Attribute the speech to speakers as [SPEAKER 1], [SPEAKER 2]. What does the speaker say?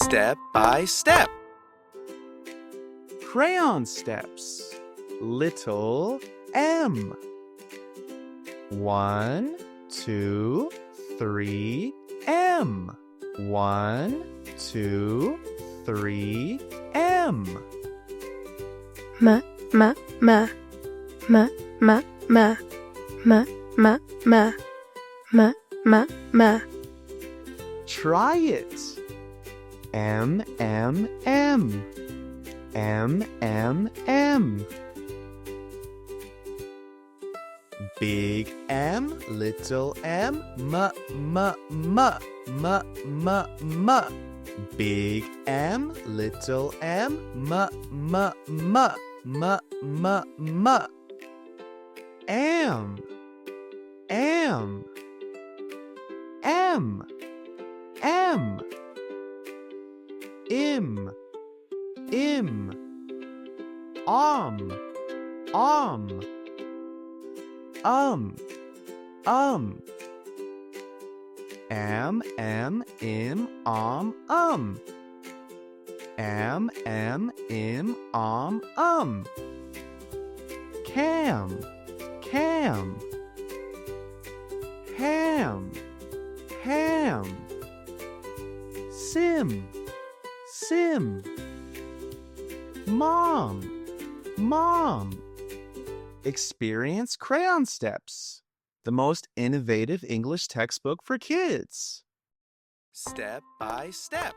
[SPEAKER 1] Step by step.
[SPEAKER 2] Crayon steps. Little M. 1, 2, 3, M. 1, 2, 3, M.
[SPEAKER 3] muh-muh-muh, muh-muh-muh, muh-muh-muh, muh-muh-muh.
[SPEAKER 2] Try it. M, M, M. M, M, M. Big M, little m, muh-muh-muh, muh-muh-muh. Big M, little m, muh-muh-muh, muh-muh-muh. M, M, M, M. Im, om, am, im, am, im, om, cam, ham, sim, mom. Experience Crayon Steps, the most innovative English textbook for kids.
[SPEAKER 1] Step by step.